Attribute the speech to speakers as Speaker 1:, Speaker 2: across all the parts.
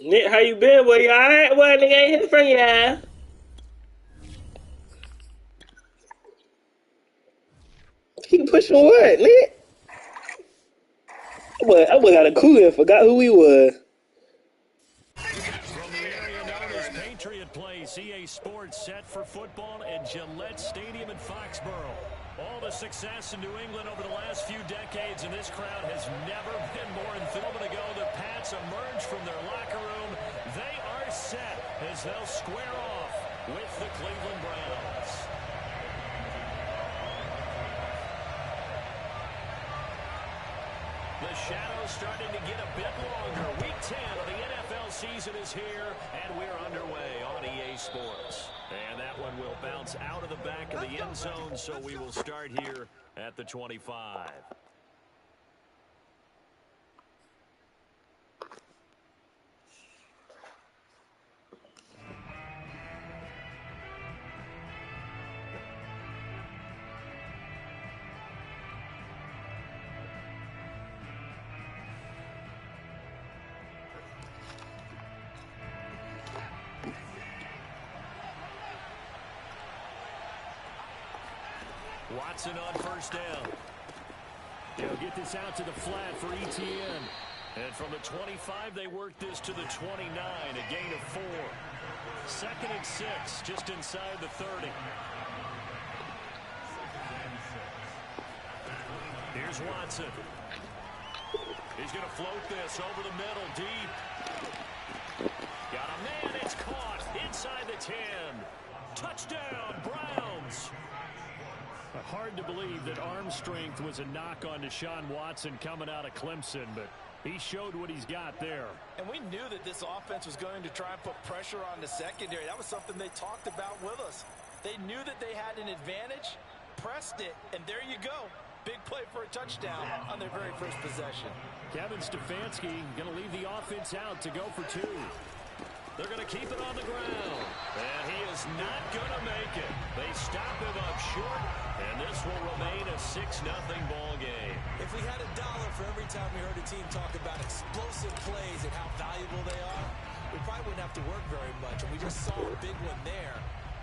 Speaker 1: Nick, how you been? Boy, you alright? Boy, nigga ain't hear from ya. He pushing what, Nick? I boy got a coup and forgot who he was.
Speaker 2: From the area known as Patriot Place, EA Sports set for football at Gillette Stadium in Foxborough. All the success in New England over the last few decades, and this crowd has never been more enthusiastic. Ago, the Pats emerge from their locker room. They are set as they'll square off with the Cleveland Browns. The shadow's starting to get a bit longer. Week 10 of the NFL season is here, and we're underway on EA Sports. And that one will bounce out of the back of the end zone, so we will start here at the 25. Watson on first down. They'll get this out to the flat for ETN. And from the 25, they work this to the 29, a gain of 4. Second and 6, just inside the 30. Here's Watson. He's going to float this over the middle, deep. Got a man, it's caught inside the 10. Touchdown, Browns. Hard to believe that arm strength was a knock on Deshaun Watson coming out of Clemson, but he showed what he's got there.
Speaker 3: And we knew that this offense was going to try and put pressure on the secondary. That was something they talked about with us. They knew that they had an advantage, pressed it, and there you go. Big play for a touchdown on their very first possession.
Speaker 2: Kevin Stefanski going to leave the offense out to go for 2. They're going to keep it on the ground. And he is not going to make it. They stop him up short, and this will remain a 6-0 ball game.
Speaker 4: If we had $1 for every time we heard a team talk about explosive plays and how valuable they are, we probably wouldn't have to work very much. And we just saw a big one there.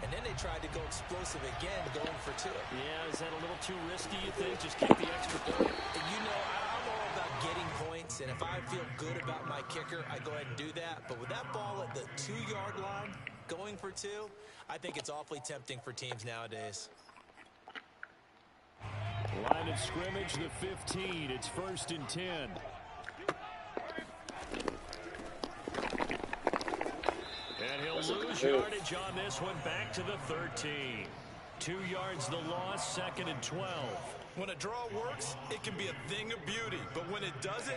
Speaker 4: And then they tried to go explosive again, going for 2.
Speaker 2: Yeah, is that a little too risky, you think? Just kick the extra point?
Speaker 4: And you know, I'm all about getting points, and if I feel good about my kicker, I go ahead and do that. But with that ball at the 2-yard line, going for 2, I think it's awfully tempting for teams nowadays.
Speaker 2: Line of scrimmage, the 15. It's 1st and 10. And he'll lose yardage on this one, back to the 13. 2 yards the loss, 2nd and 12.
Speaker 4: When a draw works, it can be a thing of beauty. But when it doesn't,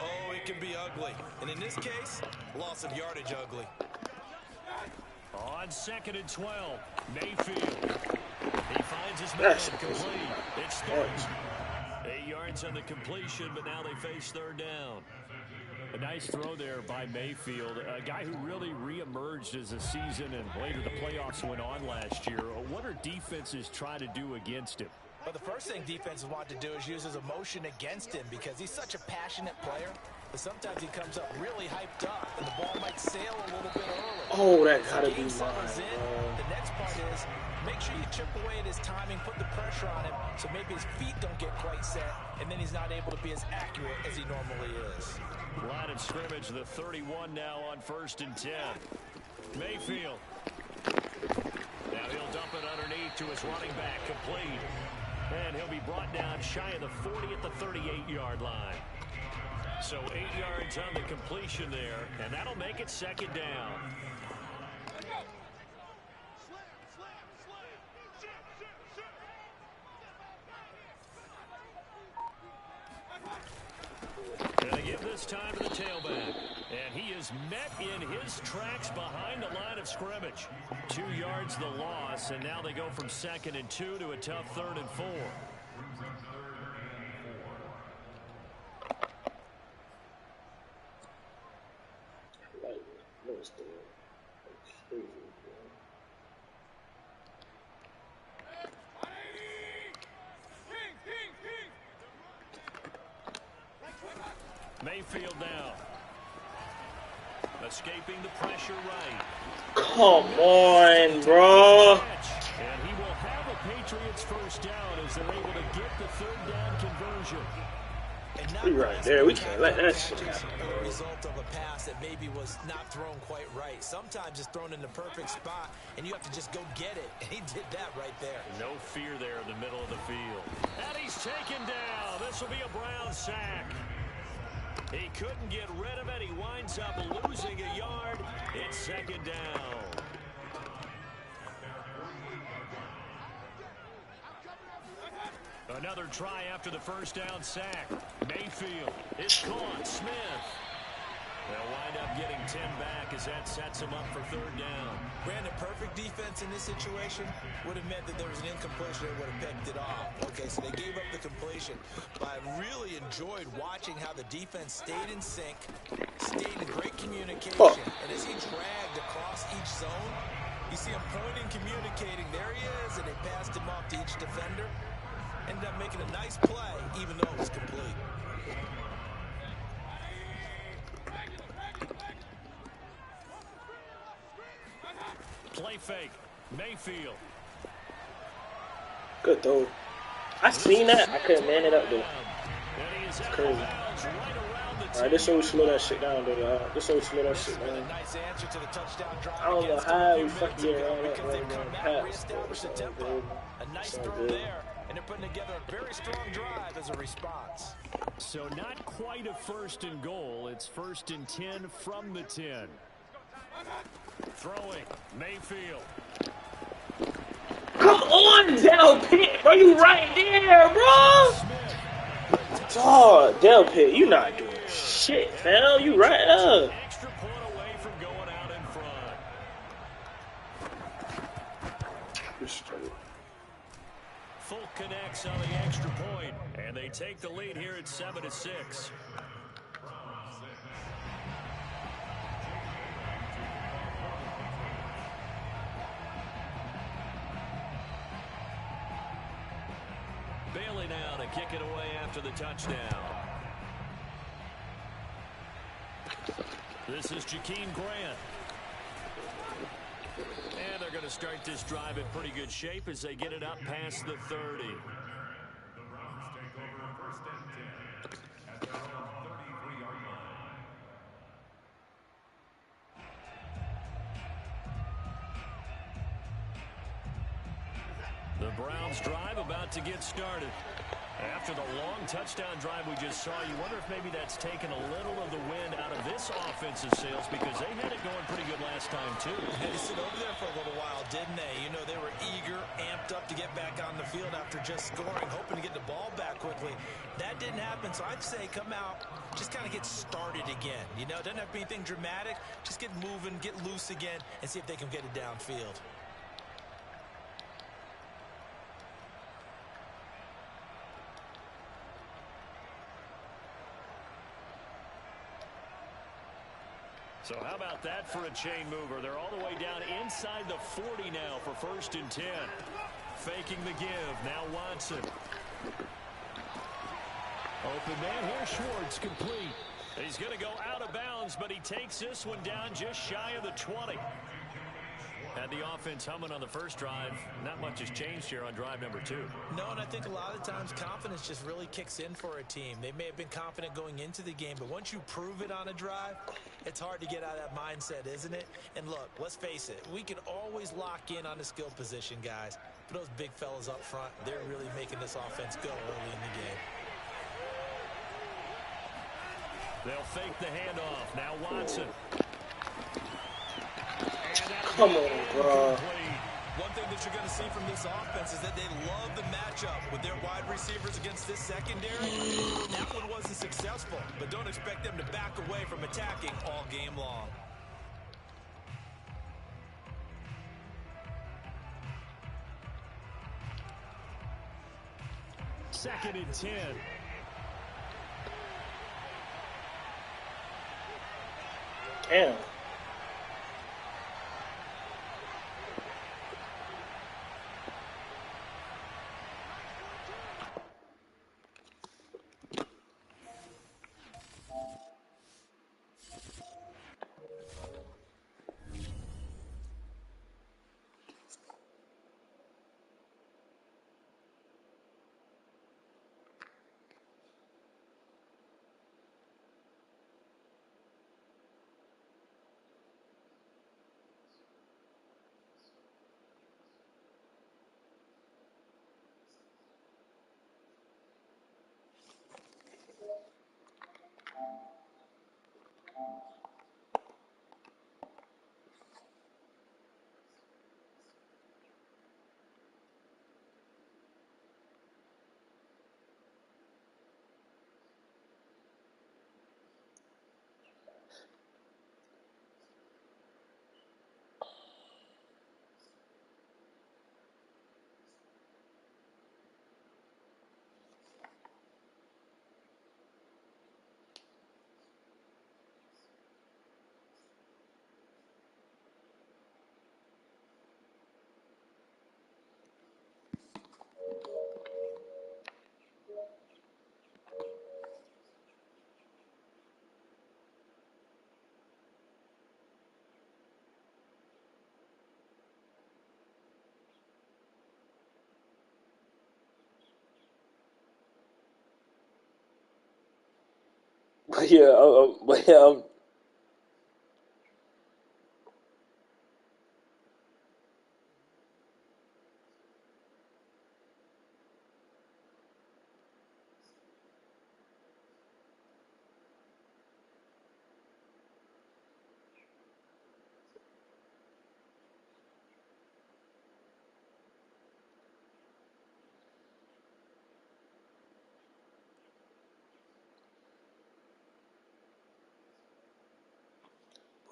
Speaker 4: oh, it can be ugly. And in this case, loss of yardage ugly.
Speaker 2: On 2nd and 12, Mayfield. He finds his man complete. It's 30. 8 yards on the completion, but now they face 3rd down. A nice throw there by Mayfield, a guy who really reemerged as the season and later the playoffs went on last year. What are defenses trying to do against him?
Speaker 3: Well, the first thing defenses want to do is use his emotion against him because he's such a passionate player. But sometimes he comes up really hyped up, and the ball might sail a little bit early.
Speaker 1: Oh, that gotta be
Speaker 3: mine.
Speaker 1: mine.
Speaker 3: The next part is make sure you chip away at his timing, put the pressure on him, so maybe his feet don't get quite set, and then he's not able to be as accurate as he normally is.
Speaker 2: Line of scrimmage, the 31 now on 1st and 10. Mayfield. Now he'll dump it underneath to his running back, complete. And he'll be brought down shy of the 40 at the 38-yard line. So 8 yards on the completion there, and that'll make it 2nd down. Gonna give this time to the tailback. And he is met in his tracks behind the line of scrimmage. 2 yards the loss, and now they go from 2nd and 2 to a tough 3rd and 4. Mayfield now. Escaping the pressure right.
Speaker 1: Come on, bro.
Speaker 2: And he will have a Patriots first down as they're able to get the third down conversion.
Speaker 1: We right there. We can't let that shit happen.
Speaker 4: A result of a pass that maybe was not thrown quite right. Sometimes it's thrown in the perfect spot, and you have to just go get it. And he did that right there.
Speaker 2: No fear there in the middle of the field. And he's taken down. This will be a Brown sack. He couldn't get rid of it. He winds up losing a yard. It's second down. Another try after the first down sack. Mayfield is caught. Smith. They'll wind up getting 10 back as that sets him up for third down.
Speaker 4: Brandon, perfect defense in this situation would have meant that there was an incompletion. They would have picked it off. Okay, so they gave up the completion. But I really enjoyed watching how the defense stayed in sync, stayed in great communication. And as he dragged across each zone, you see him pointing, communicating. There he is, and they passed him off to each defender. Ended up making a nice play, even though it was complete.
Speaker 2: Play fake. Mayfield.
Speaker 1: Good throw. I seen that. I couldn't man it up though. It's crazy. Alright, this how we slow that shit down though. This how we slow that shit down. I don't know how we fucking get around that right now.
Speaker 4: A nice throw there. And they're putting together a very strong drive as a response.
Speaker 2: So not quite a first and goal. It's first and 10 from the 10. Throwing. Mayfield.
Speaker 1: Come on, Del Pitt. Bro, you right there, bro. Oh, Del Pitt, you not doing shit, fam. You right up.
Speaker 2: Extra point away from going out in front. Fulk connects on the extra point, and they take the lead here at 7-6. Bailey now to kick it away after the touchdown. This is Jakeem Grant. And they're going to start this drive in pretty good shape as they get it up past the 30. The Browns drive about to get started. After the long touchdown drive we just saw, you wonder if maybe that's taken a little of the wind out of this offensive sails because they had it going pretty good last time, too.
Speaker 4: They sit over there for a little while, didn't they? You know, they were eager, amped up to get back on the field after just scoring, hoping to get the ball back quickly. That didn't happen, so I'd say come out, just kind of get started again. You know, it doesn't have to be anything dramatic. Just get moving, get loose again, and see if they can get it downfield.
Speaker 2: So how about that for a chain mover? They're all the way down inside the 40 now for first and 10. Faking the give. Now Watson. Open man here. Schwartz complete. He's going to go out of bounds, but he takes this one down just shy of the 20. Had the offense humming on the first drive. Not much has changed here on drive number 2.
Speaker 4: No, and I think a lot of times confidence just really kicks in for a team. They may have been confident going into the game, but once you prove it on a drive, it's hard to get out of that mindset, isn't it? And look, let's face it, we can always lock in on the skill position, guys. But those big fellas up front, they're really making this offense go early in the game.
Speaker 2: They'll fake the handoff. Now Watson.
Speaker 1: Come on, bro.
Speaker 4: One thing that you're going to see from this offense is that they love the matchup with their wide receivers against this secondary. That one wasn't successful, but don't expect them to back away from attacking all game long.
Speaker 2: Second and 10.
Speaker 1: Damn. But yeah,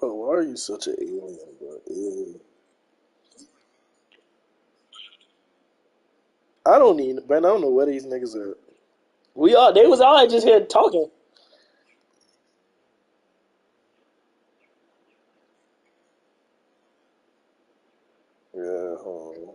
Speaker 1: bro, why are you such an alien, bro? Ew. I don't need, man. I don't know where these niggas are. They was all just here talking. Yeah, hold on.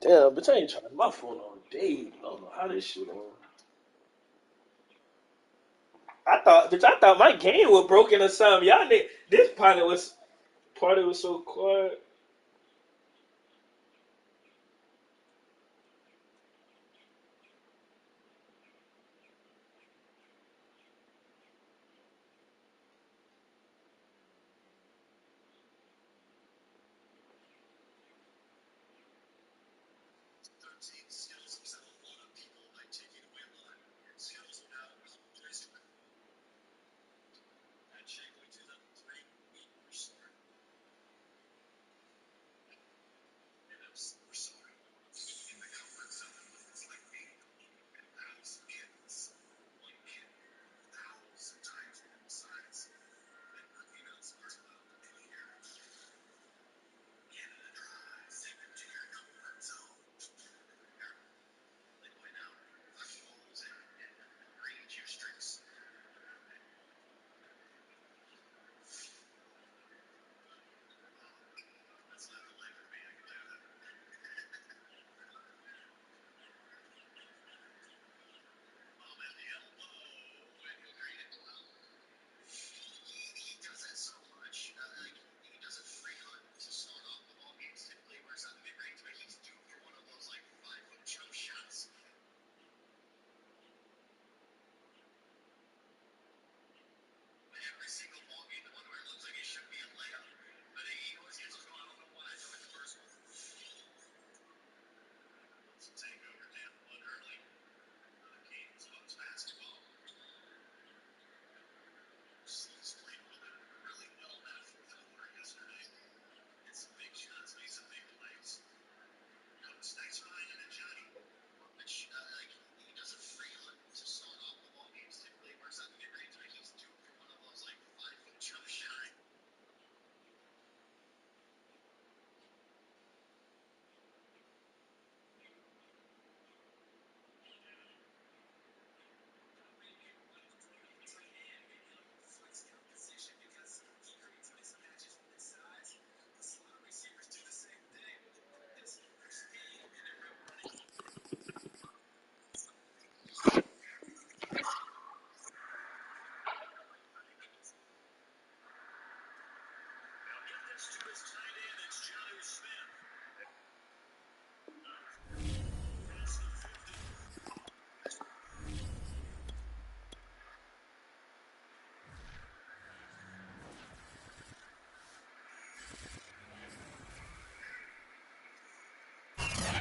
Speaker 1: Damn, bitch, I ain't trying my phone all day. I don't know how this shit on. I thought my game was broken or something. This party was so quiet.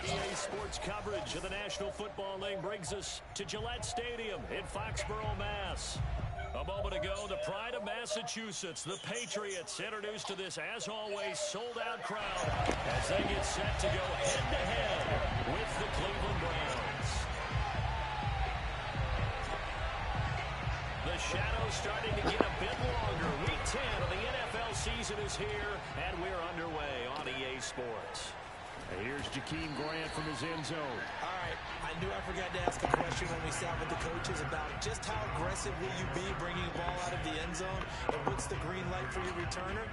Speaker 2: EA Sports coverage of the National Football League brings us to Gillette Stadium in Foxborough, Mass. A moment ago, the pride of Massachusetts, the Patriots, introduced to this, as always, sold-out crowd as they get set to go head-to-head with the Cleveland Browns. The shadow's starting to get a bit longer. Week 10 of the NFL season is here, and we're underway on EA Sports.
Speaker 5: And here's Jakeem Grant from his end zone.
Speaker 4: All right, I knew I forgot to ask a question when we sat with the coaches about just how aggressive will you be bringing the ball out of the end zone, and what's the green light for your returner?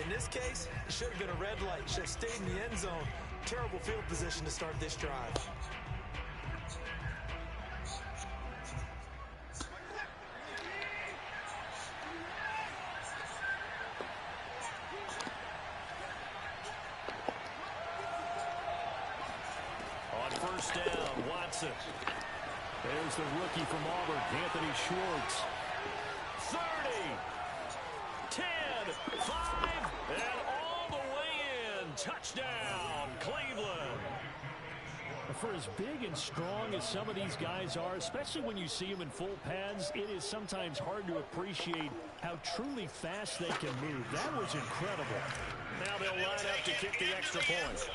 Speaker 4: In this case, it should have been a red light. Should have stayed in the end zone. Terrible field position to start this drive.
Speaker 2: first down. Watson.
Speaker 5: There's the rookie from Auburn, Anthony Schwartz.
Speaker 2: 30, 10, 5, and all the way in. Touchdown, Cleveland.
Speaker 5: For as big and strong as some of these guys are, especially when you see them in full pads, it is sometimes hard to appreciate how truly fast they can move. That was incredible.
Speaker 2: Now they'll line up to kick the extra point.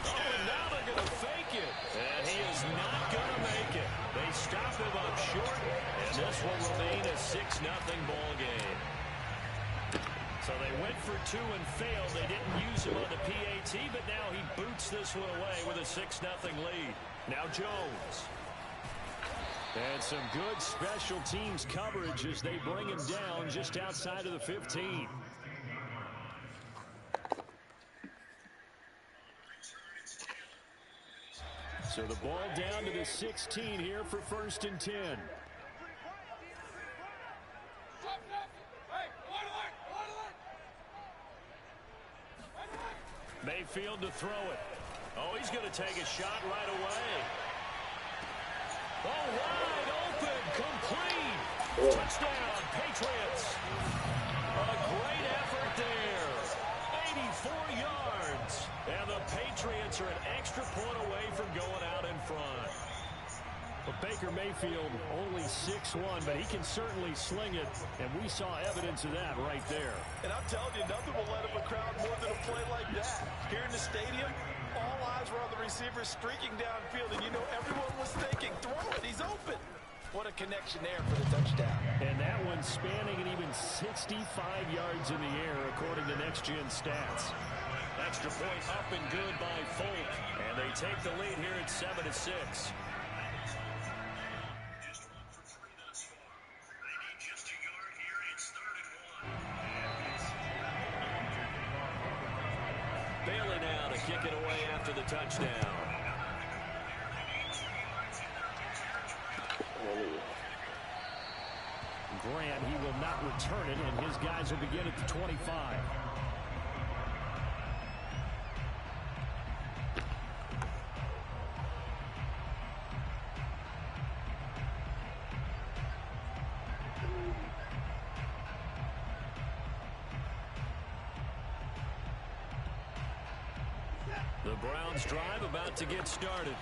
Speaker 2: Oh, and now they're going to fake it. And he is not going to make it. They stop him up short, and this will remain a 6-0 ball game. So they went for 2 and failed. They didn't use him on the PAT, but now he boots this one away with a 6-0 lead. Now Jones.
Speaker 5: And some good special teams coverage as they bring him down just outside of the 15. So the ball down to the 16 here for 1st and 10.
Speaker 2: Mayfield to throw it. Oh, he's going to take a shot right away. Oh, wide open, complete. Touchdown, Patriots. A great effort there. 84 yards. And the Patriots are an extra point away from going out in front.
Speaker 5: But Baker Mayfield only 6'1", but he can certainly sling it, and we saw evidence of that right there.
Speaker 3: And I'm telling you, nothing will let up a crowd more than a play like that. Here in the stadium, all eyes were on the receiver streaking downfield, and you know everyone was thinking, throw it, he's open. What a connection there for the touchdown.
Speaker 5: And that one spanning an even 65 yards in the air, according to Next Gen Stats.
Speaker 2: Extra point up and good by Folk, and they take the lead here at 7-6. Bailey now to kick it away after the touchdown.
Speaker 5: Grant, he will not return it, and his guys will begin at the 25.
Speaker 2: The Browns drive about to get started.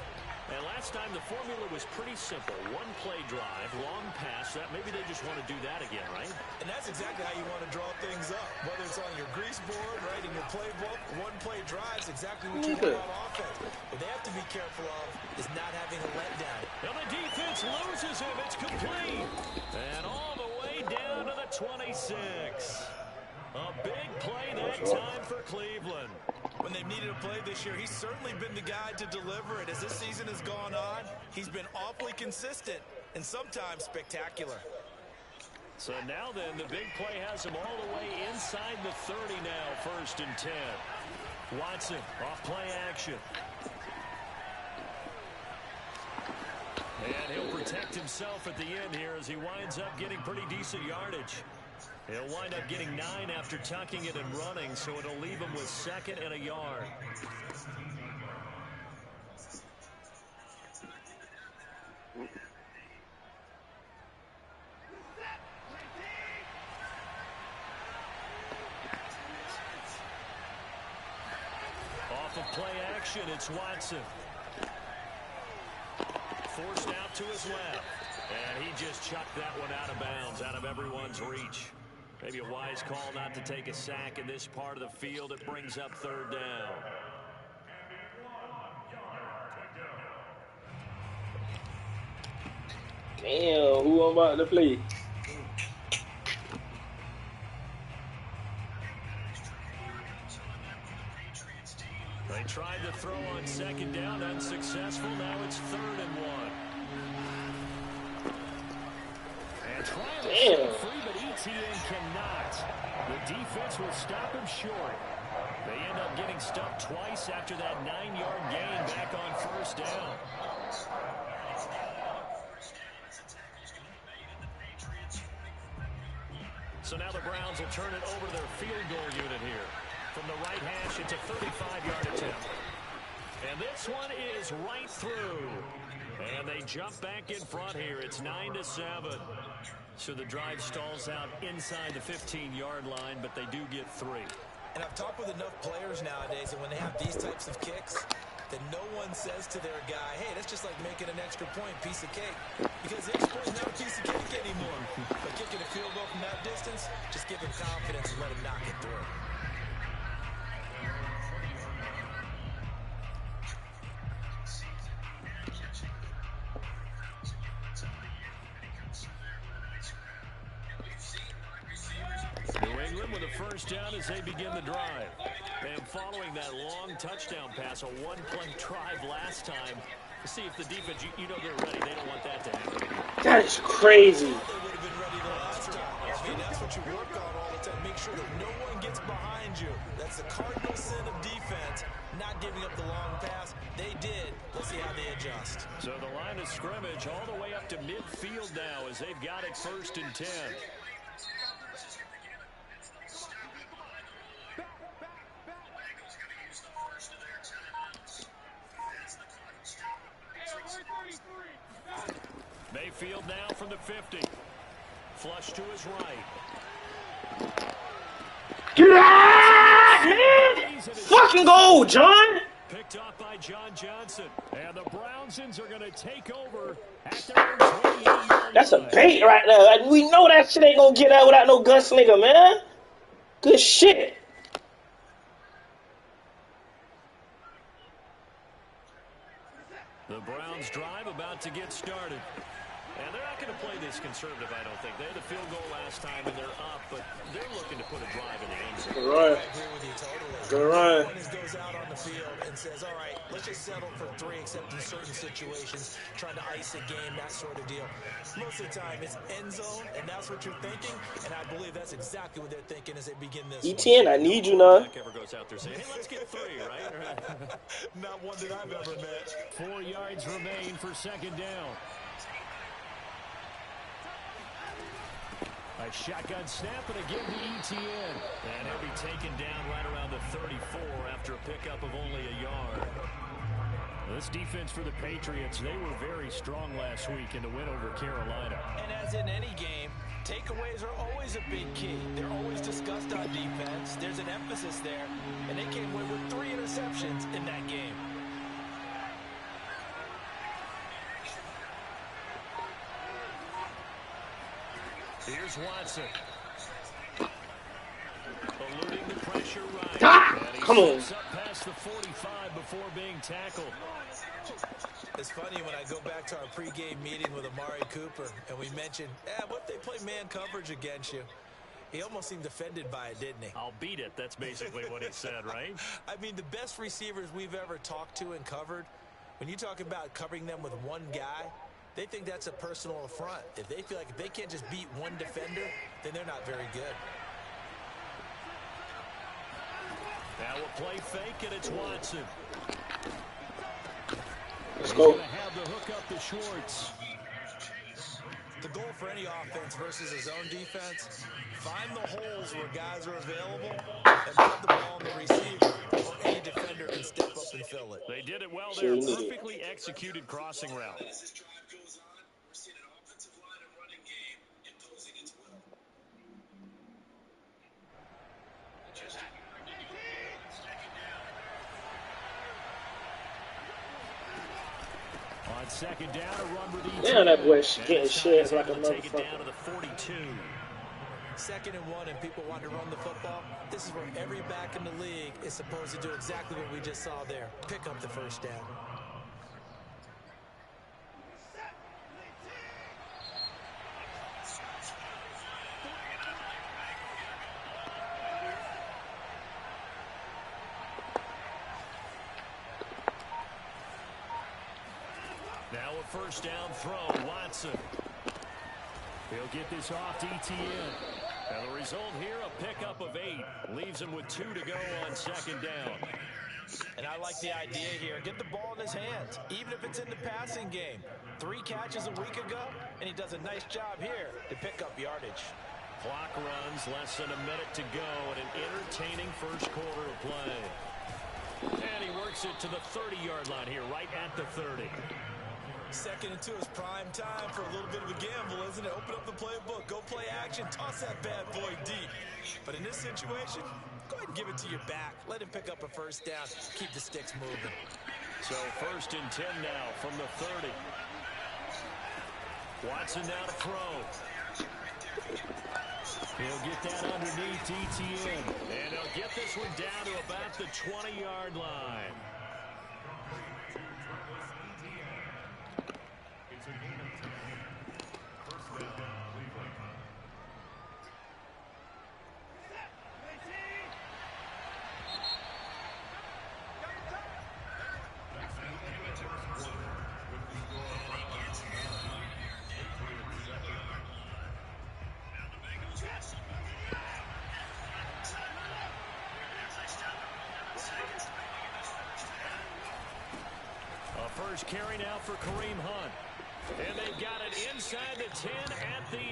Speaker 2: And last time the formula was pretty simple. One play drive, long pass. That maybe they just want to do that again, right?
Speaker 3: And that's exactly how you want to draw things up. Whether it's on your grease board, right, in your playbook, one play drives exactly what you want on offense. What they have to be careful of is not having a letdown.
Speaker 2: And the defense loses him. It's complete. And all the way down to the 26. A big play that time for Cleveland.
Speaker 3: When they've needed a play this year, he's certainly been the guy to deliver it. As this season has gone on, he's been awfully consistent and sometimes spectacular.
Speaker 2: So now then, the big play has him all the way inside the 30 now, 1st and 10. Watson off play action. And he'll protect himself at the end here as he winds up getting pretty decent yardage. He'll wind up getting 9 after tucking it and running, so it'll leave him with 2nd and a yard. Off of play action, it's Watson. Forced out to his left. And he just chucked that one out of bounds, out of everyone's reach. Maybe a wise call not to take a sack in this part of the field. It brings up 3rd down.
Speaker 1: Damn, who I'm about to play?
Speaker 2: They tried to throw on 2nd down, unsuccessful. Now it's 3rd and 1. And trying to set free, but ETN cannot. The defense will stop him short. They end up getting stuck twice after that 9-yard gain back on 1st down. So now the Browns will turn it over to their field goal unit here. From the right hash, it's a 35-yard attempt. And this one is right through. And they jump back in front here. It's 9-7. So the drive stalls out inside the 15-yard line, but they do get 3.
Speaker 4: And I've talked with enough players nowadays, and when they have these types of kicks, that no one says to their guy, hey, that's just like making an extra point, piece of cake. Because the extra point is not a piece of cake anymore. But kicking a field goal from that distance, just give him confidence and let him knock it through.
Speaker 2: New England with a first down as they begin the drive. And following that long touchdown pass, a one-play drive last time, to see if the defense, you know they're ready. They don't want that to happen.
Speaker 1: That is crazy.
Speaker 4: They would have been ready the last time. I mean, that's what you work on all the time. Make sure that no one gets behind you. That's the cardinal sin of defense, not giving up the long pass. They did. Let's see how they adjust.
Speaker 2: So the line of scrimmage all the way up to midfield now as they've got it 1st and 10. Mayfield now from the 50. Flush to his right.
Speaker 1: Get out, man! Fucking goal, John!
Speaker 2: Picked off by John Johnson. And the Brownsons are going to take over at their own 28-yard line.
Speaker 1: That's a bait right there. We know that shit ain't gonna get out without no gunslinger, man. Good shit.
Speaker 2: The Browns drive about to get started. And they're not going to play this conservative, I don't think. They had a field goal last time, and they're up, but they're looking to put a drive in the end zone.
Speaker 1: Good run.
Speaker 4: I agree with you totally.
Speaker 1: Good run.
Speaker 4: One goes out on the field and says, all right, let's just settle for 3, except in certain situations, trying to ice a game, that sort of deal. Most of the time, it's end zone, and that's what you're thinking, and I believe that's exactly what they're thinking as they begin this
Speaker 1: ETN, I need you now.
Speaker 2: Ever goes out there saying, hey, let's get 3, right?
Speaker 4: Not one that I've ever met.
Speaker 5: 4 yards remain for 2nd down. A shotgun snap, and again to ETN.
Speaker 2: And he'll be taken down right around the 34 after a pickup of only a yard.
Speaker 5: This defense for the Patriots, they were very strong last week in the win over Carolina.
Speaker 4: And as in any game, takeaways are always a big key. They're always discussed on defense. There's an emphasis there, and they came away with 3 interceptions in that game.
Speaker 2: Here's Watson. Eluding the pressure right.
Speaker 1: Ah, come on.
Speaker 2: Up past the 45 before being tackled.
Speaker 4: It's funny when I go back to our pregame meeting with Amari Cooper, and we mentioned, what if they play man coverage against you? He almost seemed offended by it, didn't he?
Speaker 2: I'll beat it. That's basically what he said, right?
Speaker 4: I mean, the best receivers we've ever talked to and covered, when you talk about covering them with one guy, they think that's a personal affront. If they feel like if they can't just beat one defender, then they're not very good.
Speaker 2: Now we'll play fake, and it's Watson.
Speaker 1: Let's
Speaker 5: He's
Speaker 1: go.
Speaker 5: going to have the hook up to Schwartz.
Speaker 4: The goal for any offense versus his own defense, find the holes where guys are available and put the ball on the receiver, or any defender can step up and fill it.
Speaker 2: They did it well there. Perfectly executed crossing route.
Speaker 5: On 2nd down, a run with ETN.
Speaker 1: Damn, that boy getting shit like a
Speaker 2: Take it down to
Speaker 1: motherfucker.
Speaker 2: the 42.
Speaker 4: 2nd and 1, and people want to run the football. This is where every back in the league is supposed to do exactly what we just saw there. Pick up the first down.
Speaker 2: Now a first down throw, Watson.
Speaker 5: He'll get this off to ETN.
Speaker 2: And the result here, a pickup of 8. Leaves him with 2 to go on 2nd down.
Speaker 4: And I like the idea here. Get the ball in his hands, even if it's in the passing game. 3 catches a week ago, and he does a nice job here to pick up yardage.
Speaker 2: Clock runs, less than a minute to go, and an entertaining first quarter of play. And he works
Speaker 5: takes it to the 30-yard line here, right at the 30.
Speaker 4: 2nd and 2 is prime time for a little bit of a gamble, isn't it? Open up the playbook, go play action, toss that bad boy deep. But in this situation, go ahead and give it to your back. Let him pick up a first down. Keep the sticks moving.
Speaker 5: So 1st and 10 now from the 30. Watson now to throw. He'll get that underneath ETN. And he'll get this one down to about the 20-yard line. First carry now for Kareem Hunt. And they've got it inside the 10 at the 8.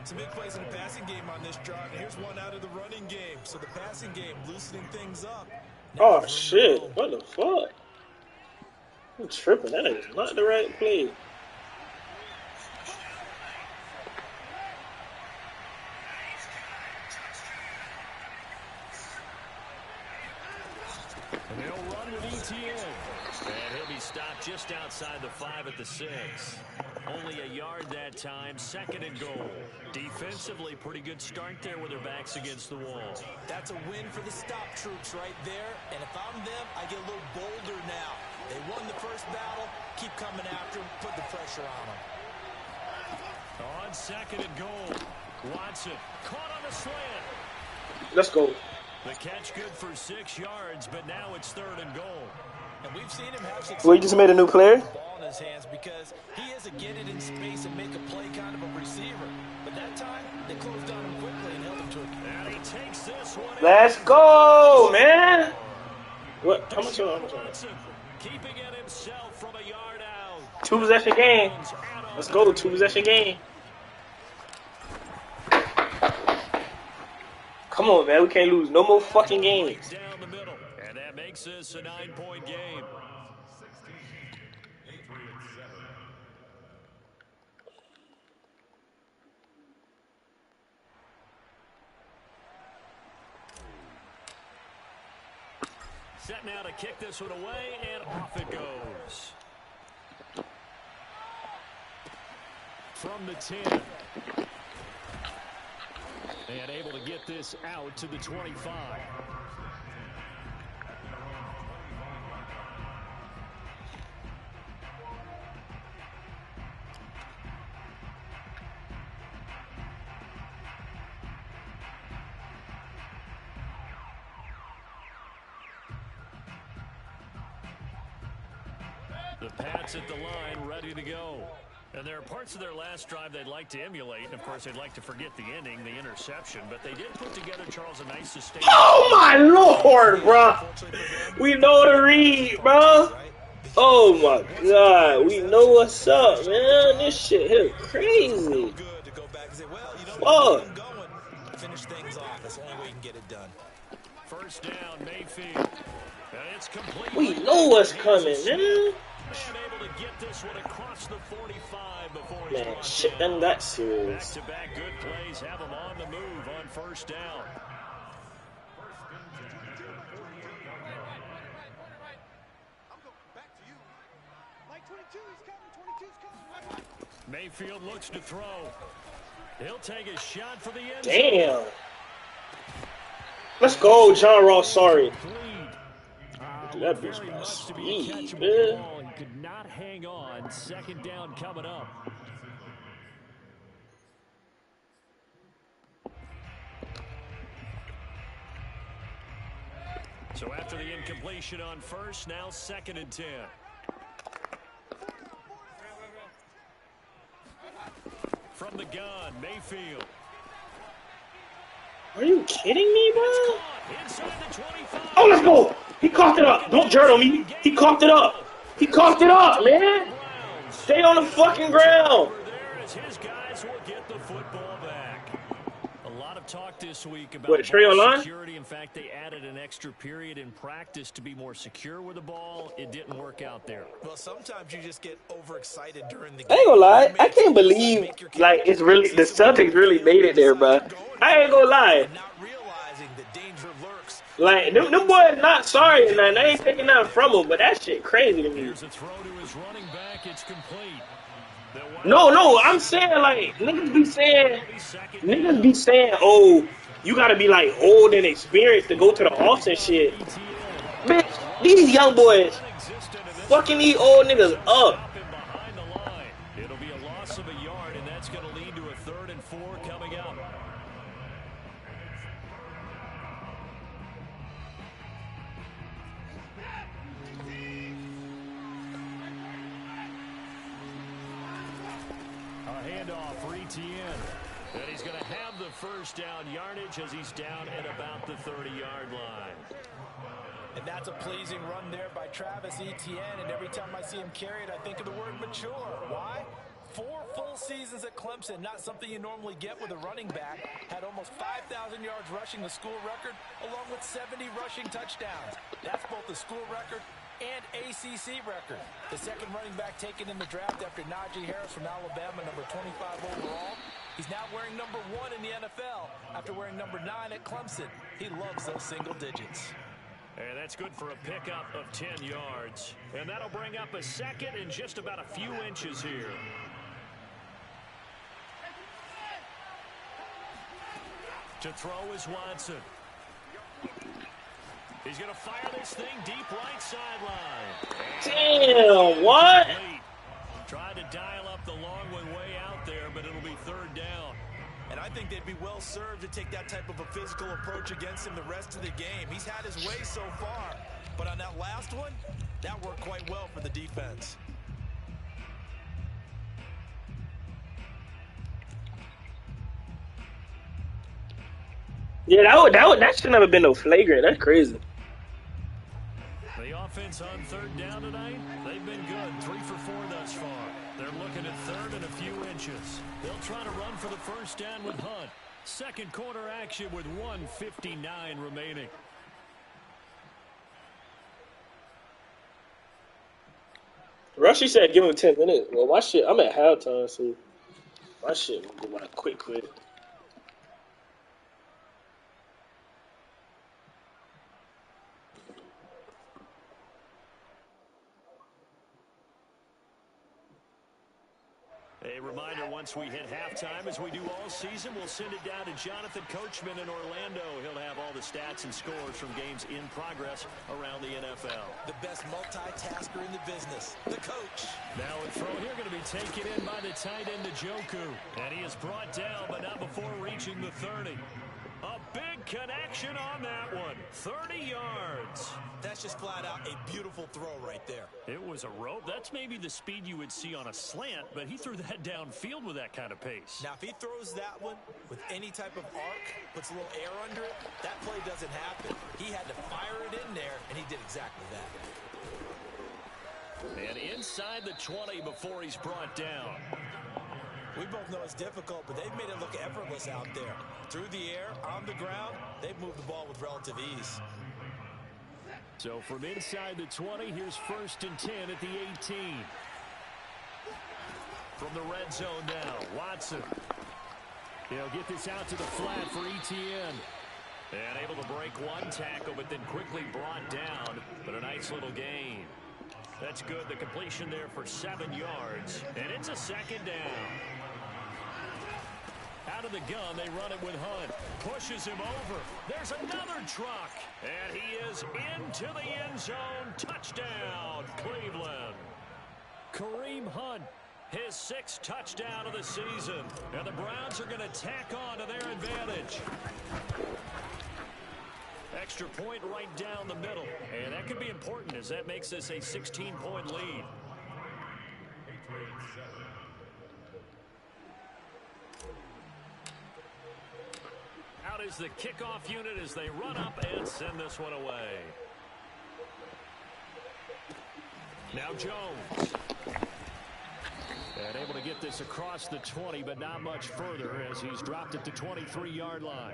Speaker 4: Some big plays in the passing game on this drive. And here's one out of the running game. So the passing game loosening things up.
Speaker 1: Oh, shit. What the fuck? I'm tripping. That is not the right play.
Speaker 5: And they'll run with ETN. And he'll be stopped just outside the 5 at the 6. Only a yard that time, 2nd and goal. Defensively, pretty good start there with their backs against the wall.
Speaker 4: That's a win for the stop troops right there. And if I'm them, I get a little bolder now. They won the first battle. Keep coming after them. Put the pressure on them.
Speaker 5: On 2nd and goal. Watson caught on the slant.
Speaker 1: Let's go.
Speaker 5: The catch good for 6 yards, but now it's 3rd and goal.
Speaker 4: And we've seen him have success.
Speaker 1: Well, you just made a new player?
Speaker 4: Ball in his hands because he has to get it in space and make a play kind of a receiver. But that time, they closed on him quickly and held him to it.
Speaker 5: And he takes this one.
Speaker 1: Let's go, man. What? How much?
Speaker 5: Watson keeping it himself from a yard out.
Speaker 1: 2-possession game. Let's go. 2-possession game. Come on, man. We can't lose no more fucking games.
Speaker 5: Down the middle. And that makes this a 9-point game. Set now to kick this one away, and off it goes. From the 10. And able to get this out to the 25. The Pats at the line, ready to go. And there are parts of their last drive they'd like to emulate. And, of course, they'd like to forget the ending, the interception. But they did put together, Charles, a nice sustain.
Speaker 1: Oh, my Lord, bro. We know the read, bro. Oh, my God. We know what's up, man. This shit here crazy. Fuck.
Speaker 4: Finish things off. That's the only way you can get it done.
Speaker 5: First down, Mayfield. And it's complete.
Speaker 1: We know what's coming, man.
Speaker 5: And able to get this one across the 45 before he's
Speaker 1: Man, shit done that serious.
Speaker 5: Back-to-back good plays have him on the move on first down. Mayfield looks to throw. He'll take a shot for the end zone.
Speaker 1: Damn. Let's go, John Ross. Sorry. That bitch got speed, man.
Speaker 5: He could not hang on. 2nd down coming up. So after the incompletion on first, now 2nd and 10. From the gun, Mayfield.
Speaker 1: Are you kidding me, bro?
Speaker 5: Inside the 25.
Speaker 1: Oh, let's go. He coughed it up. Don't jerk on me. He coughed it up. He coughed it up, man. Stay on the fucking ground.
Speaker 5: There as his guys will get the football back. A lot of of talk this week about
Speaker 1: What, Trey online?
Speaker 5: security. In fact, they added an extra period in practice to be more secure with the ball. It didn't work out there.
Speaker 3: Well, sometimes you just get overexcited during the game.
Speaker 1: I ain't gonna lie. I can't believe, like, it's really, the Celtics really made it there, bro. I ain't gonna lie.
Speaker 3: Not realizing the danger lurks.
Speaker 1: Like, them boys not sorry and nothing. I ain't taking nothing from them, but that shit crazy to me.
Speaker 5: Here's a throw to his running back. It's complete.
Speaker 1: No, I'm saying, like, niggas be saying, oh, you gotta be, like, old and experienced to go to the offs and shit. Bitch, these young boys fucking these old niggas up.
Speaker 5: It'll be a loss of a yard, and that's going to lead to a 3rd and 4 coming up. A handoff for Etienne. And he's going to have the first down yardage as he's down at about the 30-yard line.
Speaker 3: And that's a pleasing run there by Travis Etienne. And every time I see him carry it, I think of the word mature. Why? 4 full seasons at Clemson, not something you normally get with a running back. Had almost 5,000 yards rushing, the school record, along with 70 rushing touchdowns. That's both the school record and ACC record. The second running back taken in the draft after Najee Harris from Alabama, number 25 overall. He's now wearing number 1 in the NFL after wearing number 9 at Clemson. He loves those single digits.
Speaker 5: And that's good for a pickup of 10 yards. And that'll bring up a second and just about a few inches here. To throw is Watson. He's going to fire this thing deep right sideline.
Speaker 1: Damn, what?
Speaker 5: Tried to dial up the long way out there, but it'll be 3rd down.
Speaker 3: And I think they'd be well served to take that type of a physical approach against him the rest of the game. He's had his way so far, but on that last one, that worked quite well for the defense.
Speaker 1: Yeah, that should never been no flagrant. That's crazy.
Speaker 5: The offense on 3rd down tonight, they've been good. 3 for 4 thus far. They're looking at 3rd and a few inches. They'll try to run for the first down with Hunt. Second quarter action with 1:59 remaining.
Speaker 1: Rushy said give him 10 minutes. Well, my shit, I'm at halftime, so my shit will go by quick.
Speaker 5: A reminder, once we hit halftime, as we do all season, we'll send it down to Jonathan Coachman in Orlando. He'll have all the stats and scores from games in progress around the NFL.
Speaker 3: The best multitasker in the business, the coach.
Speaker 5: Now a throw here going to be taken in by the tight end, Njoku. And he is brought down, but not before reaching the 30. A big connection on that one. 30 yards.
Speaker 3: That's just flat out a beautiful throw right there.
Speaker 5: It was a rope. That's maybe the speed you would see on a slant, but he threw that downfield with that kind of pace.
Speaker 3: Now, if he throws that one with any type of arc, puts a little air under it, that play doesn't happen. He had to fire it in there, and he did exactly that.
Speaker 5: And inside the 20 before he's brought down.
Speaker 3: We both know it's difficult, but they've made it look effortless out there. Through the air, on the ground, they've moved the ball with relative ease.
Speaker 5: So from inside the 20, here's 1st and 10 at the 18. From the red zone now, Watson. He'll get this out to the flat for Etienne. And able to break one tackle, but then quickly brought down. But a nice little gain. That's good. The completion there for 7 yards. And it's a 2nd down. Out of the gun, they run it with Hunt. Pushes him over. There's another truck. And he is into the end zone. Touchdown, Cleveland. Kareem Hunt, his 6th touchdown of the season. And the Browns are going to tack on to their advantage. Extra point right down the middle. And that could be important as that makes this a 16-point lead. Out is the kickoff unit as they run up and send this one away. Now Jones. And able to get this across the 20, but not much further as he's dropped it to 23-yard line.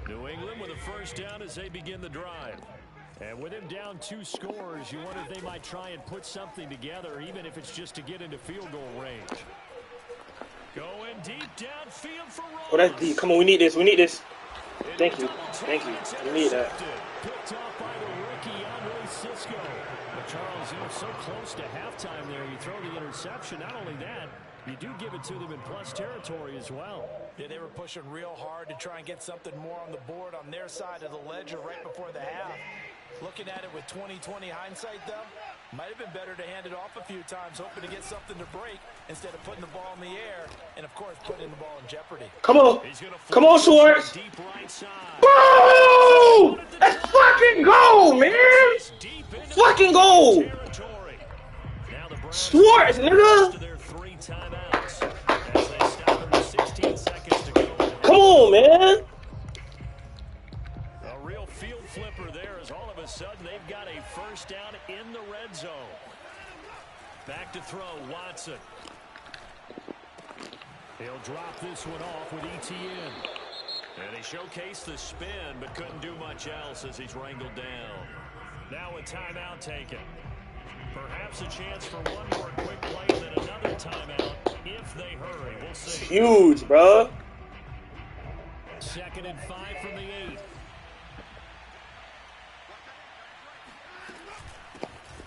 Speaker 5: New England with a first down as they begin the drive. And with him down 2 scores, you wonder if they might try and put something together, even if it's just to get into field goal range. Going deep downfield for Ross.
Speaker 1: Oh, that's deep. Come on, we need this. We need this. Thank you. Thank you. We need that.
Speaker 5: Picked off by the rookie, Andre Cisco. But Charles, you know, so close to halftime there. You throw the interception. Not only that, you do give it to them in plus territory as well.
Speaker 3: Yeah, they were pushing real hard to try and get something more on the board on their side of the ledger right before the half. Looking at it with 20/20 hindsight, though, might have been better to hand it off a few times, hoping to get something to break instead of putting the ball in the air and, of course, putting the ball in jeopardy.
Speaker 1: Come on. Come on, Schwartz. Bro! Let's fucking go, man. Fucking go. Schwartz, nigga. Come on, man.
Speaker 5: A real field flipper there as all of a sudden they've got a first down in the red zone. Back to throw, Watson. He'll drop this one off with Etienne. And he showcased the spin, but couldn't do much else as he's wrangled down. Now a timeout taken. Perhaps a chance for one more quick play and then another timeout if they hurry. We'll see.
Speaker 1: It's huge, bro.
Speaker 5: 2nd and 5 from the 8.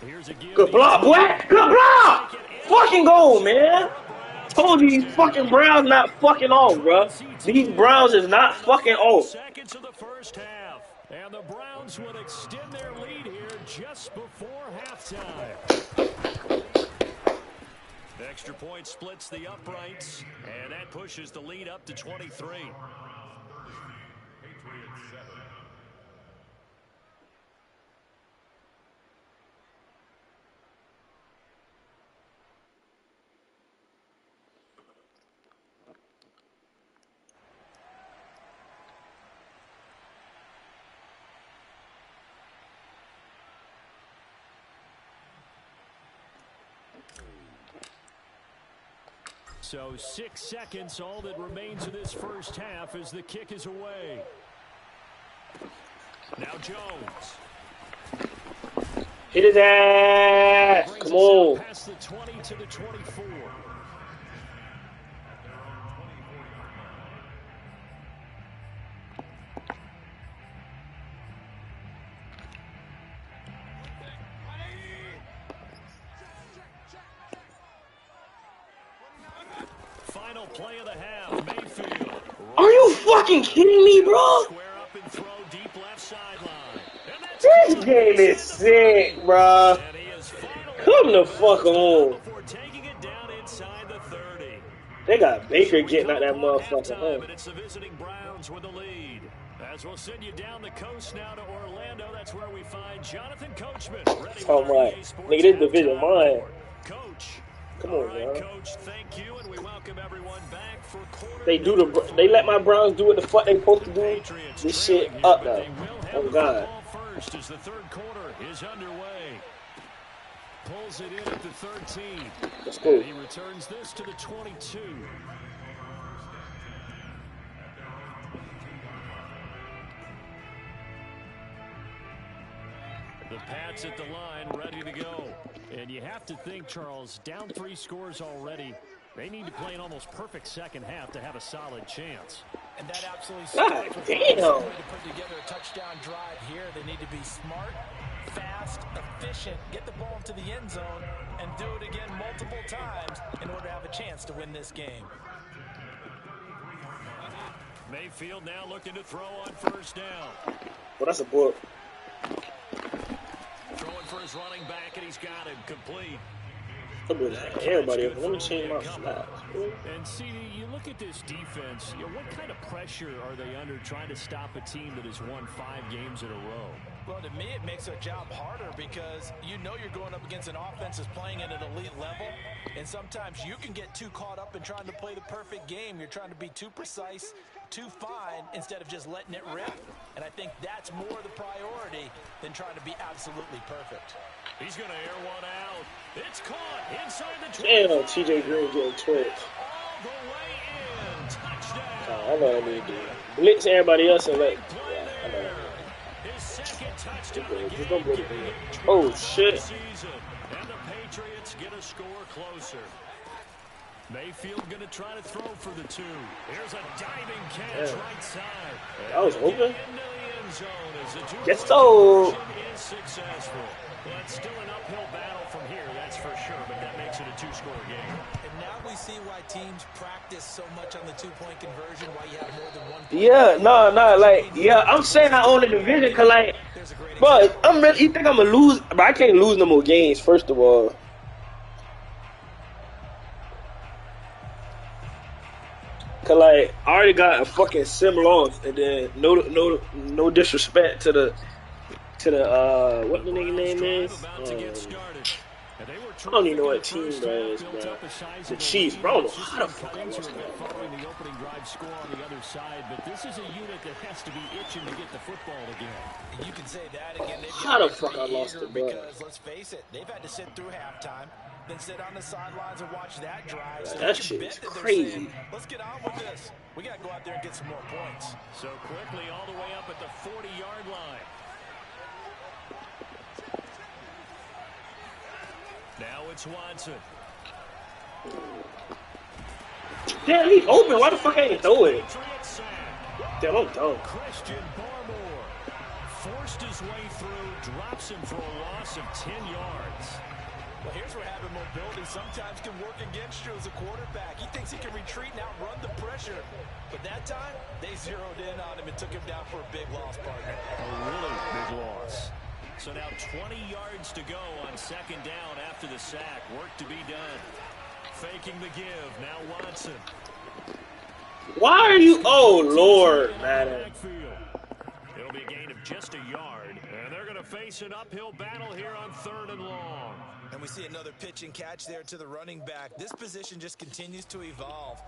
Speaker 5: Here's a give.
Speaker 1: Good block, boy. Good block. Fucking goal, man. Told you these fucking Browns not fucking off, bro. These Browns is not fucking off.
Speaker 5: Seconds of the first half. And the Browns will extend their lead here just before halftime. The extra point splits the uprights, and that pushes the lead up to 23. So 6 seconds, all that remains of this first half as the kick is away. Now Jones.
Speaker 1: Hit his ass. Come on.
Speaker 5: Past the 20 to the 24. Final play of the half, Mayfield.
Speaker 1: Are you fucking kidding me, bro?
Speaker 5: Square up and throw deep left sideline.
Speaker 1: This game is sick, bro.
Speaker 5: And he is
Speaker 1: Come the fuck on.
Speaker 5: before taking it down inside the 30.
Speaker 1: They got Baker getting out that motherfucker.
Speaker 5: And it's the visiting Browns with the lead. As we'll send you down the coast now to Orlando, that's where we find Jonathan Coachman. Ready
Speaker 1: Oh my, nigga, this division mine.
Speaker 5: Coach.
Speaker 1: Come on,
Speaker 5: All right,
Speaker 1: man.
Speaker 5: Coach, thank you, and we welcome everyone back for quarter.
Speaker 1: They let my Browns do what the fuck they supposed to do.
Speaker 5: Patriots
Speaker 1: This shit
Speaker 5: trailing
Speaker 1: up
Speaker 5: here, but
Speaker 1: now.
Speaker 5: they will have
Speaker 1: Oh
Speaker 5: the
Speaker 1: God.
Speaker 5: football first as the third quarter is underway. Pulls it in at the 13.
Speaker 1: Let's go.
Speaker 5: And he returns this to the 22. The Pats at the line, ready to go. And you have to think, Charles, down 3 scores already. They need to play an almost perfect second half to have a solid chance.
Speaker 3: And that absolutely
Speaker 1: God
Speaker 3: starts with
Speaker 1: damn.
Speaker 3: to put together a touchdown drive here. They need to be smart, fast, efficient, get the ball into the end zone, and do it again multiple times in order to have a chance to win this game.
Speaker 5: Mayfield now looking to throw on first down.
Speaker 1: Well, that's a book.
Speaker 5: Throwing for his running back, and he's got him complete.
Speaker 1: Everybody, let me change my snaps.
Speaker 5: And CD, you look at this defense, what kind of pressure are they under trying to stop a team that has won 5 games in a row?
Speaker 3: Well, to me, it makes our job harder because you know you're going up against an offense that's playing at an elite level, and sometimes you can get too caught up in trying to play the perfect game. You're trying to be too precise, too fine, instead of just letting it rip, and I think that's more the priority than trying to be absolutely perfect.
Speaker 2: He's going to air one out. It's caught inside the
Speaker 1: 20. Damn, TJ Green getting twitched.
Speaker 2: All the way in. Touchdown.
Speaker 1: I know what I need to do. Blitz everybody else and let. I know.
Speaker 2: His second touchdown
Speaker 1: Just don't blow the ball. Oh shit.
Speaker 2: And the Patriots get a score closer. Mayfield going to try to throw for the 2. Here's a diving catch right side.
Speaker 1: That was open.
Speaker 2: Into the end zone as the
Speaker 1: Yes, so.
Speaker 2: is successful. Well, it's still an uphill battle from here, that's for sure, but that makes it a 2-score game.
Speaker 4: And now we see why teams practice so much on the 2-point conversion, why you have more than one.
Speaker 1: Yeah, no, like, yeah, I'm saying I own the division because, like, but you think I'm gonna lose? But I can't lose no more games, first of all. Cause like I already got a fucking sim loss, and then no disrespect to the what the nigga name is. I don't even know what team that is, bro. The Chiefs, bro. I don't know how the fuck I lost that.
Speaker 5: Following the opening drive score on the other side, but this is a unit that has to be itching to get the football again.
Speaker 3: You can say that again.
Speaker 1: How the fuck I lost it, bro?
Speaker 3: Because let's face it, they've had to sit through halftime, then sit on the sidelines and watch that drive. So
Speaker 1: that shit is crazy.
Speaker 3: Saying, let's get on with this. We got to go out there and get some more points.
Speaker 2: So quickly all the way up at the 40-yard line. Now it's Watson.
Speaker 1: Damn, he's open. Why the fuck I ain't throw it? Damn, I'm dumb.
Speaker 2: Christian Barmore forced his way through, drops him for a loss of 10 yards.
Speaker 3: Well, here's where having mobility sometimes can work against you as a quarterback. He thinks he can retreat and outrun the pressure. But that time, they zeroed in on him and took him down for a big loss, partner.
Speaker 2: A really big loss. So now 20 yards to go on second down after the sack. Work to be done. Faking the give. Now Watson.
Speaker 1: Why are you? Oh, Lord, man.
Speaker 2: It'll be a gain of just a yard. And they're going to face an uphill battle here on 3rd and long.
Speaker 3: And we see another pitch and catch there to the running back. This position just continues to evolve.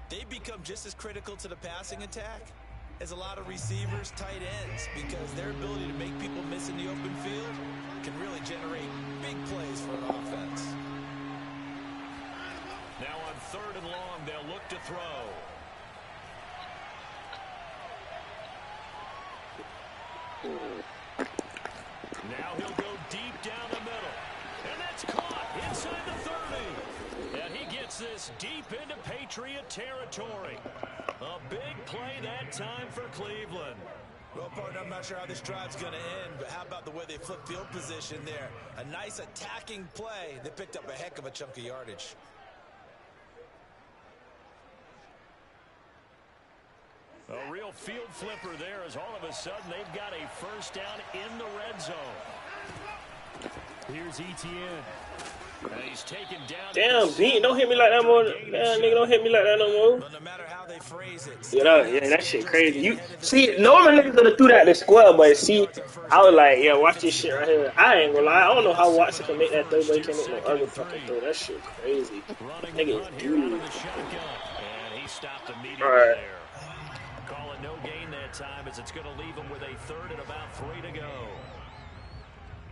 Speaker 3: They become just as critical to the passing attack as a lot of receivers, tight ends, because their ability to make people miss in the open field can really generate big plays for an offense.
Speaker 2: Now on 3rd and long, they'll look to throw. Now he'll go deep down the middle. And that's caught inside the 30. And he gets this deep into Patriot territory. A big play that time for Cleveland.
Speaker 3: Well, partner, I'm not sure how this drive's going to end, but how about the way they flip field position there? A nice attacking play. They picked up a heck of a chunk of yardage.
Speaker 2: A real field flipper there as all of a sudden they've got a first down in the red zone. Here's Etienne. And he's taken down.
Speaker 1: Damn, B, don't hit me like that more. Damn, nigga, don't hit me like that no more.
Speaker 3: But no matter how they phrase it.
Speaker 1: Yeah, that shit crazy. You see, normal niggas gonna do that in square, but see, I was like, yeah, watch this shit right here. I ain't gonna lie, I don't know how Watson can make that throw, but he can't make no other fucking throw. That shit crazy. Nigga is dude.
Speaker 2: And he stopped immediately
Speaker 1: Right.
Speaker 2: there. Call it no gain that time as it's going to leave him with a 3rd and about 3 to go.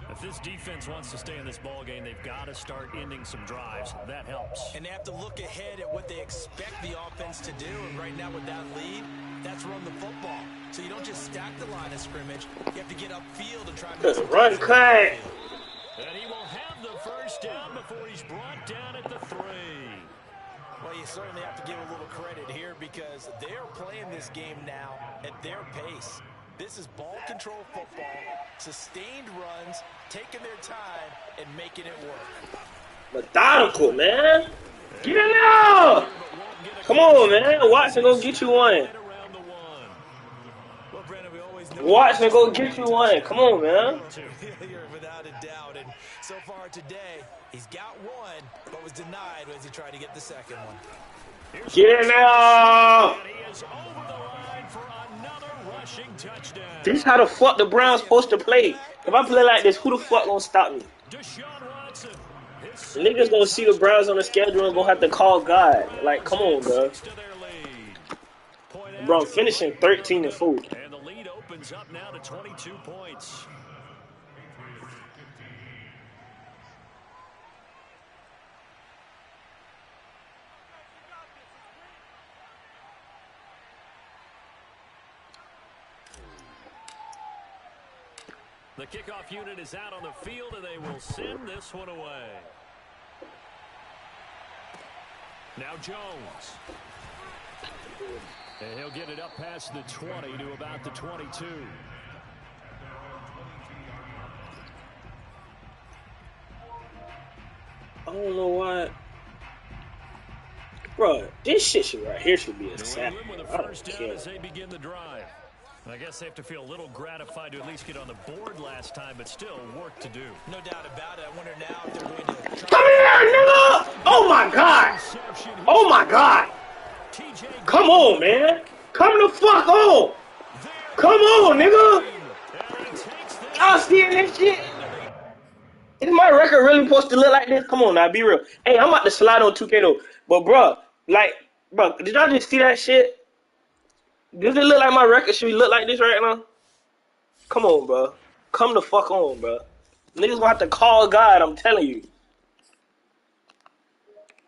Speaker 2: If this defense wants to stay in this ball game, they've got to start ending some drives. That helps.
Speaker 3: And they have to look ahead at what they expect the offense to do. And right now with that lead, that's run the football. So you don't just stack the line of scrimmage. You have to get upfield and try to
Speaker 1: Run, cut.
Speaker 2: And he will have the first down before he's brought down at the 3.
Speaker 3: Well, you certainly have to give a little credit here because they're playing this game now at their pace. This is ball control football, sustained runs, taking their time, and making it work.
Speaker 1: Methodical, man. Get in there. Come on, man. Watson, go get you one.
Speaker 3: Well, Brandon, we always know
Speaker 1: Watson, go get you one. Come on, man.
Speaker 3: without a doubt. And so far today, he's got one, but was denied as he tried to get the second one.
Speaker 1: Get in there.
Speaker 2: He is over the line for another rushing touchdown.
Speaker 1: This is how the fuck the Browns supposed to play. If I play like this, who the fuck gonna stop me?
Speaker 2: Deshaun Watson.
Speaker 1: Niggas gonna see the Browns on the schedule and gonna have to call God. Like, come on, bro. Bro, I'm finishing 13-4.
Speaker 2: And the lead opens up now to 22 points. The kickoff unit is out on the field, and they will send this one away. Now Jones. And he'll get it up past the 20 to about the 22.
Speaker 1: I don't know why. Bro, this shit right here should be a sack. I don't care.
Speaker 2: As they begin the drive. I guess they have to feel a little gratified to at least get on the board last time, but still work to do.
Speaker 3: No doubt about it. I wonder now if they're going to...
Speaker 1: Come here, nigga! Oh, my God! Oh, my God! Come on, man! Come the fuck on! Come on, nigga! Y'all seeing this shit? Is my record really supposed to look like this? Come on now, be real. Hey, I'm about to slide on 2K though. But, bro, did y'all just see that shit? Does it look like my record should look like this right now? Come on, bro. Come the fuck on, bro. Niggas gonna have to call God, I'm telling you.